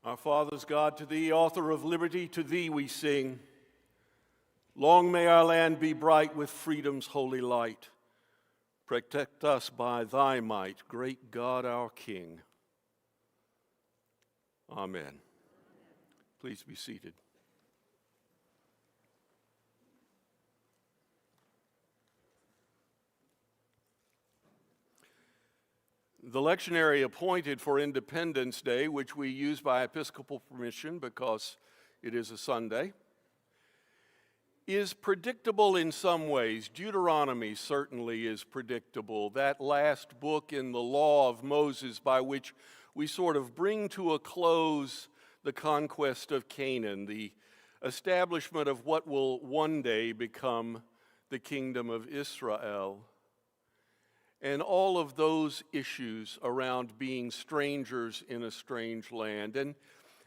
Our fathers, God, to thee, author of liberty, to thee we sing. Long may our land be bright with freedom's holy light. Protect us by thy might, great God our King. Amen. Please be seated. The lectionary appointed for Independence Day, which we use by Episcopal permission because it is a Sunday, is predictable in some ways. Deuteronomy certainly is predictable, that last book in the law of Moses by which we sort of bring to a close the conquest of Canaan, the establishment of what will one day become the kingdom of Israel. And all of those issues around being strangers in a strange land. And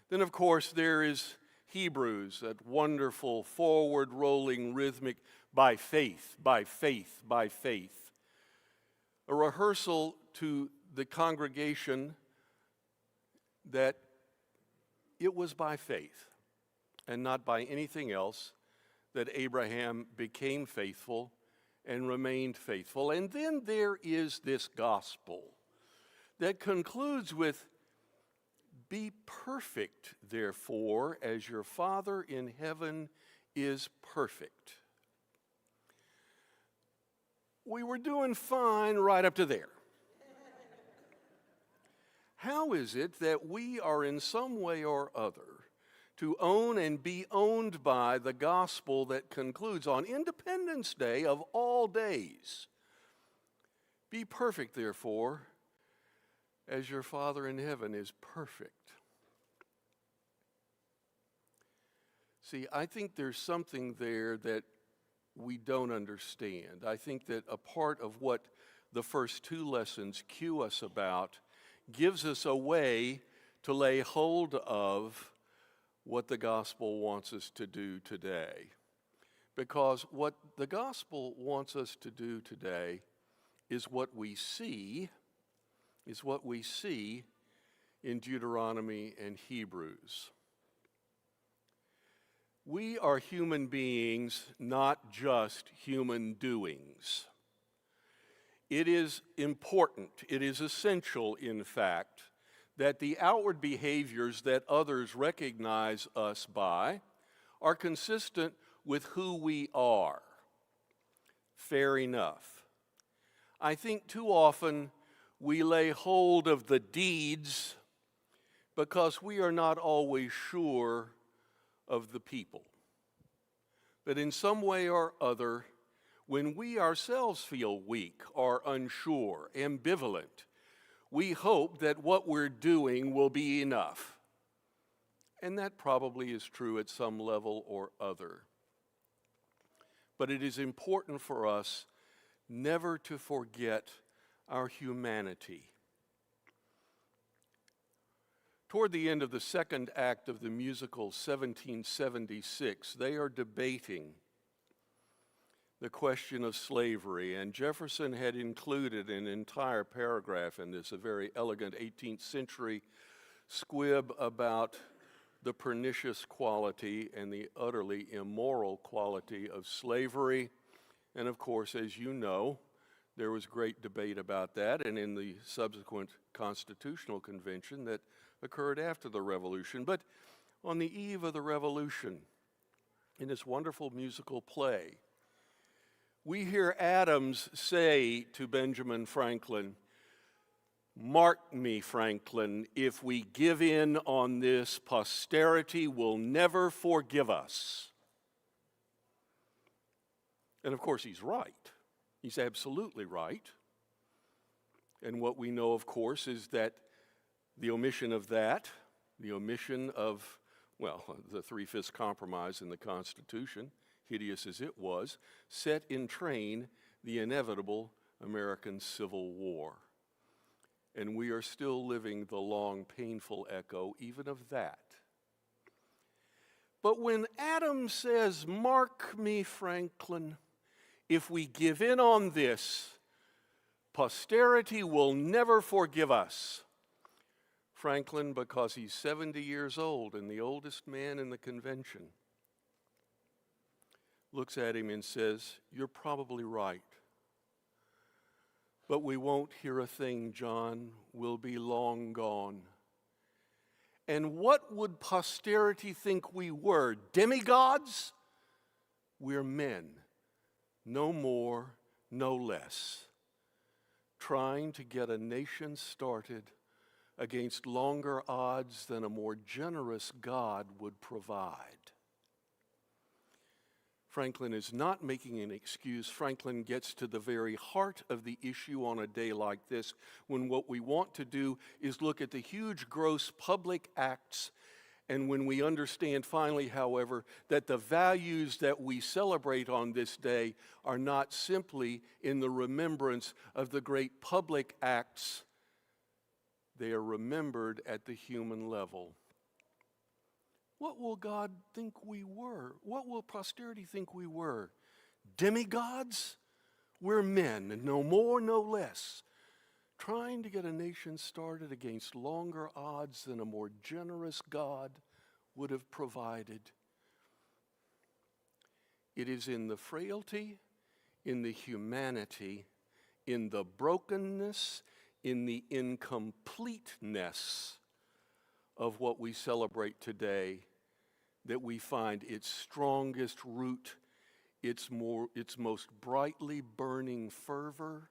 then, of course, there is Hebrews, that wonderful, forward-rolling, rhythmic, by faith, by faith, by faith. A rehearsal to the congregation that it was by faith and not by anything else that Abraham became faithful and remained faithful. And then there is this gospel that concludes with, "Be perfect, therefore, as your Father in heaven is perfect." We were doing fine right up to there. How is it that we are in some way or other to own and be owned by the gospel that concludes on Independence Day of all days? Be perfect, therefore, as your Father in heaven is perfect. See, I think there's something there that we don't understand. I think that a part of what the first two lessons cue us about gives us a way to lay hold of what the gospel wants us to do today. Because what the gospel wants us to do today is what we see in Deuteronomy and Hebrews. We are human beings, not just human doings. It is important, it is essential, in fact, that the outward behaviors that others recognize us by are consistent with who we are. Fair enough. I think too often we lay hold of the deeds because we are not always sure of the people. But in some way or other, when we ourselves feel weak or unsure, ambivalent, we hope that what we're doing will be enough. And that probably is true at some level or other. But it is important for us never to forget our humanity. Toward the end of the second act of the musical 1776, they are debating the question of slavery, and Jefferson had included an entire paragraph in this, a very elegant 18th century squib about the pernicious quality and the utterly immoral quality of slavery. And of course, as you know, there was great debate about that, and in the subsequent Constitutional Convention that occurred after the Revolution. But on the eve of the Revolution, in this wonderful musical play, we hear Adams say to Benjamin Franklin, "Mark me, Franklin, if we give in on this, posterity will never forgive us." And of course, he's right. He's absolutely right. And what we know, of course, is that the omission of that, the omission of, well, the three-fifths compromise in the Constitution, hideous as it was, set in train the inevitable American Civil War. And we are still living the long, painful echo even of that. But when Adams says, "Mark me, Franklin, if we give in on this, posterity will never forgive us," Franklin because he's 70 years old and the oldest man in the convention, looks at him and says, "You're probably right. But we won't hear a thing, John. We'll be long gone. And what would posterity think we were? Demigods? We're men, no more, no less, trying to get a nation started against longer odds than a more generous God would provide." Franklin is not making an excuse. Franklin gets to the very heart of the issue on a day like this, when what we want to do is look at the huge, gross public acts, and when we understand finally, however, that the values that we celebrate on this day are not simply in the remembrance of the great public acts, they are remembered at the human level. What will God think we were? What will posterity think we were? Demigods? We're men, no more, no less, trying to get a nation started against longer odds than a more generous God would have provided. It is in the frailty, in the humanity, in the brokenness, in the incompleteness of what we celebrate today that we find its strongest root, its most brightly burning fervor,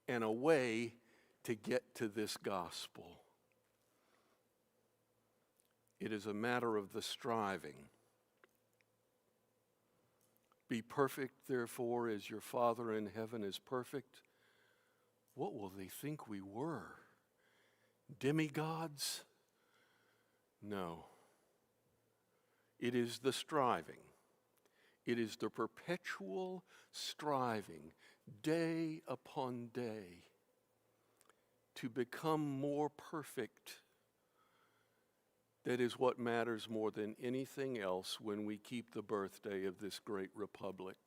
and a way to get to this gospel. It is a matter of the striving. Be perfect, therefore, as your Father in heaven is perfect. What will they think we were? Demigods? No. It is the striving. It is the perpetual striving, day upon day, to become more perfect. That is what matters more than anything else when we keep the birthday of this great republic.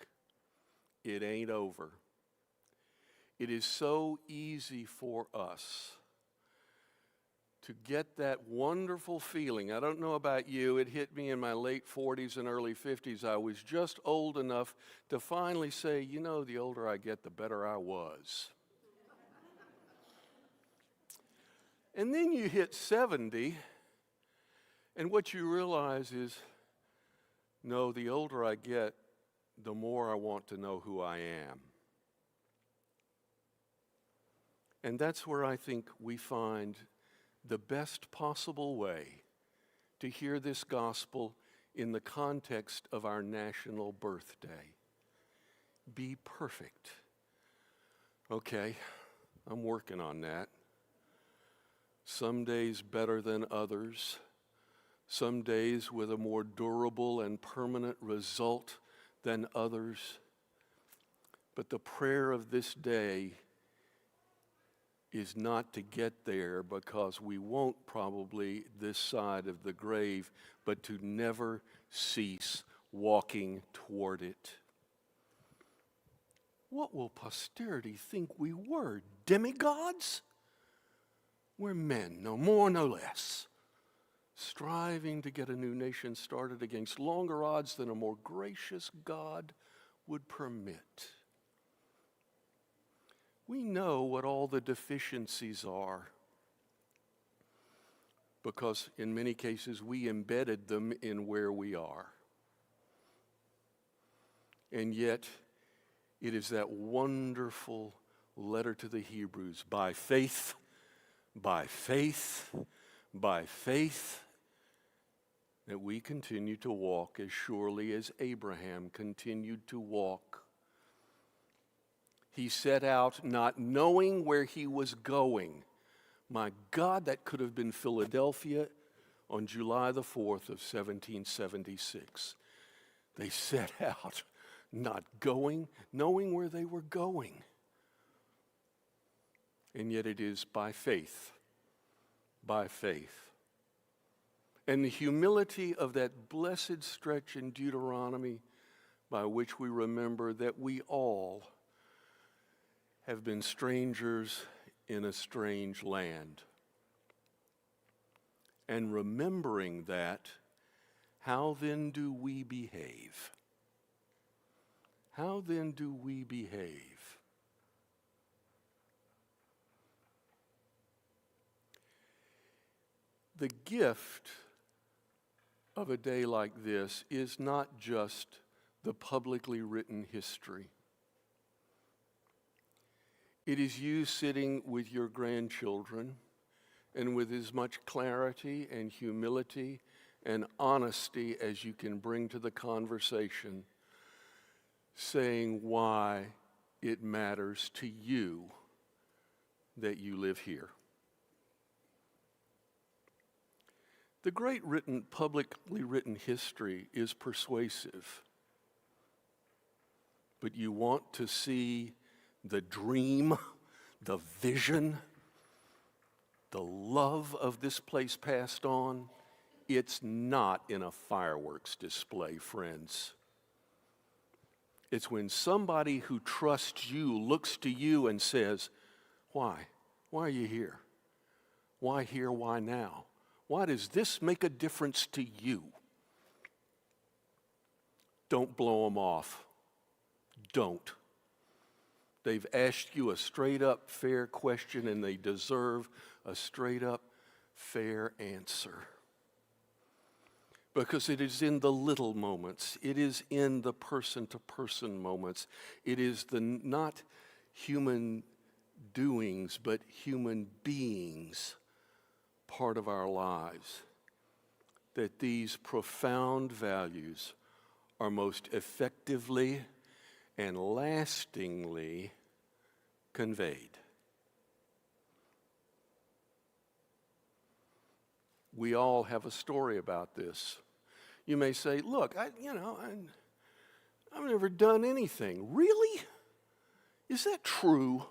It ain't over. It is so easy for us to get that wonderful feeling. I don't know about you, it hit me in my late 40s and early 50s. I was just old enough to finally say, you know, the older I get, the better I was. And then you hit 70, and what you realize is, no, the older I get, the more I want to know who I am. And that's where I think we find the best possible way to hear this gospel in the context of our national birthday. Be perfect. Okay, I'm working on that. Some days better than others. Some days with a more durable and permanent result than others. But the prayer of this day is not to get there, because we won't probably this side of the grave, but to never cease walking toward it. What will posterity think we were? Demigods? We're men, no more, no less, striving to get a new nation started against longer odds than a more gracious God would permit. We know what all the deficiencies are, because in many cases we embedded them in where we are. And yet, it is that wonderful letter to the Hebrews, by faith, by faith, by faith, that we continue to walk as surely as Abraham continued to walk. He set out not knowing where he was going. My God, that could have been Philadelphia on July the 4th of 1776. They set out not knowing where they were going. And yet it is by faith, by faith. And the humility of that blessed stretch in Deuteronomy by which we remember that we all have been strangers in a strange land. And remembering that, how then do we behave? How then do we behave? The gift of a day like this is not just the publicly written history. It is you sitting with your grandchildren and with as much clarity and humility and honesty as you can bring to the conversation, saying why it matters to you that you live here. The great publicly written history is persuasive, but you want to see the dream, the vision, the love of this place passed on. It's not in a fireworks display, friends. It's when somebody who trusts you looks to you and says, why? Why are you here? Why here? Why now? Why does this make a difference to you? Don't blow them off. Don't. They've asked you a straight-up, fair question, and they deserve a straight-up, fair answer. Because it is in the little moments. It is in the person-to-person moments. It is the not human doings, but human beings part of our lives that these profound values are most effectively and lastingly conveyed. We all have a story about this. You may say, look, I've never done anything. Really? Is that true?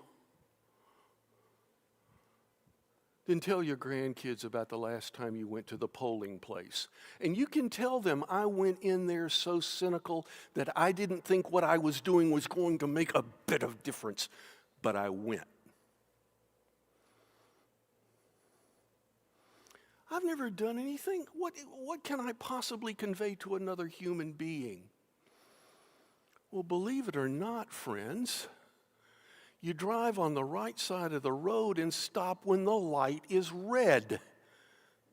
Then tell your grandkids about the last time you went to the polling place. And you can tell them, I went in there so cynical that I didn't think what I was doing was going to make a bit of difference, but I went. I've never done anything. What can I possibly convey to another human being? Well, believe it or not, friends, you drive on the right side of the road and stop when the light is red.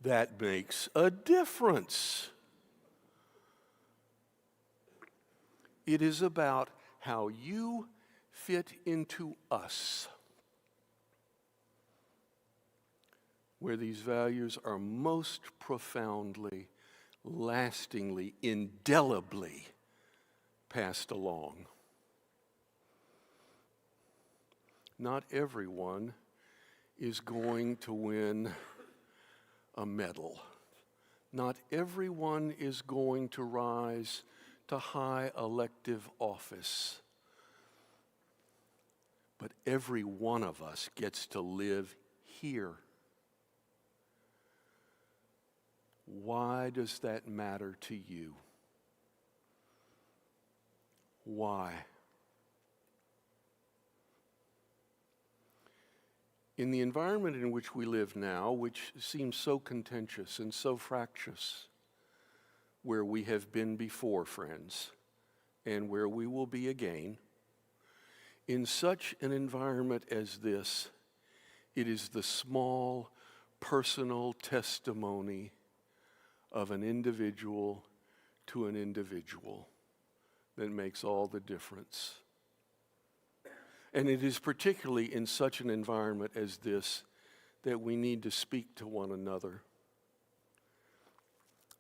That makes a difference. It is about how you fit into us, where these values are most profoundly, lastingly, indelibly passed along. Not everyone is going to win a medal. Not everyone is going to rise to high elective office. But every one of us gets to live here. Why does that matter to you? Why? In the environment in which we live now, which seems so contentious and so fractious, where we have been before, friends, and where we will be again, in such an environment as this, it is the small, personal testimony of an individual to an individual that makes all the difference. And it is particularly in such an environment as this that we need to speak to one another.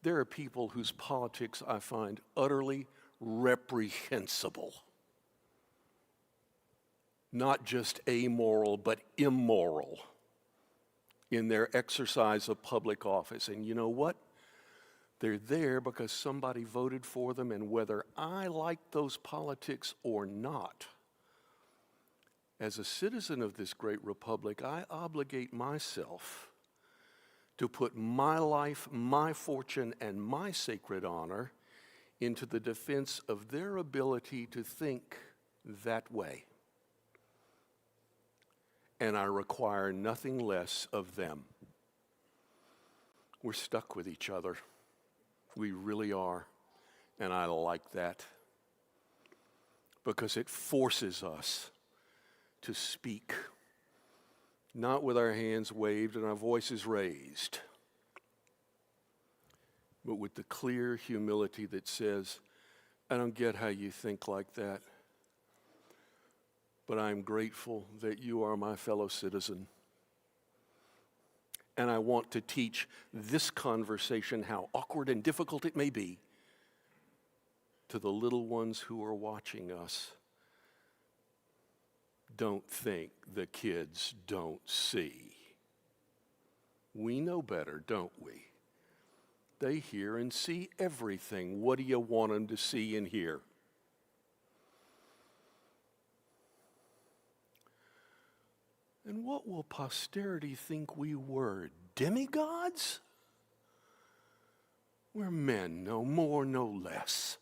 There are people whose politics I find utterly reprehensible. Not just amoral, but immoral in their exercise of public office. And you know what? They're there because somebody voted for them, and whether I like those politics or not, as a citizen of this great republic, I obligate myself to put my life, my fortune, and my sacred honor into the defense of their ability to think that way. And I require nothing less of them. We're stuck with each other. We really are. And I like that because it forces us to speak, not with our hands waved and our voices raised, but with the clear humility that says, I don't get how you think like that, but I'm grateful that you are my fellow citizen. And I want to teach this conversation, how awkward and difficult it may be, to the little ones who are watching us. Don't think the kids don't see. We know better, don't we? They hear and see everything. What do you want them to see and hear? And what will posterity think we were? Demigods? We're men, no more, no less,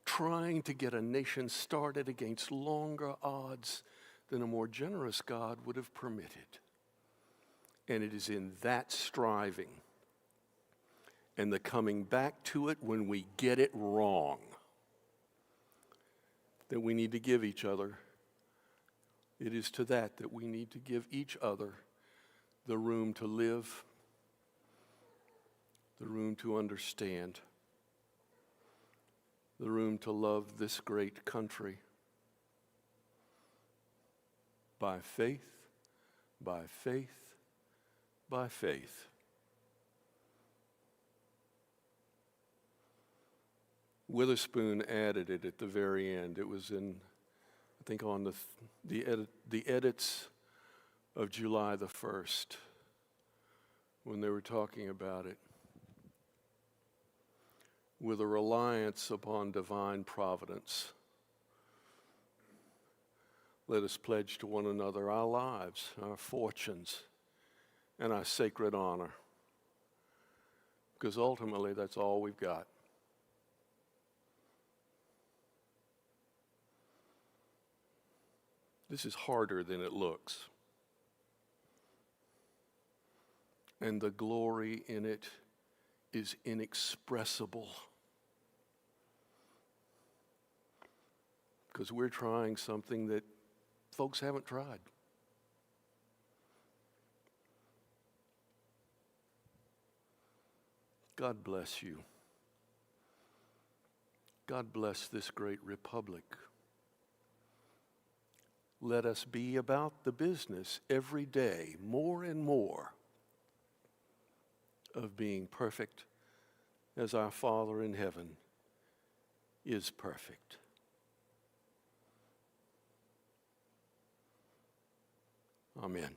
trying to get a nation started against longer odds than a more generous God would have permitted. And it is in that striving and the coming back to it when we get it wrong that we need to give each other. It is to that we need to give each other the room to live, the room to understand, the room to love this great country by faith, by faith, by faith. Witherspoon added it at the very end. It was in, I think, on the edits of July the 1st when they were talking about it. With a reliance upon divine providence, let us pledge to one another our lives, our fortunes, and our sacred honor, because ultimately that's all we've got. This is harder than it looks. And the glory in it is inexpressible. Because we're trying something that folks haven't tried. God bless you. God bless this great republic. Let us be about the business every day, more and more, of being perfect as our Father in heaven is perfect. Amen.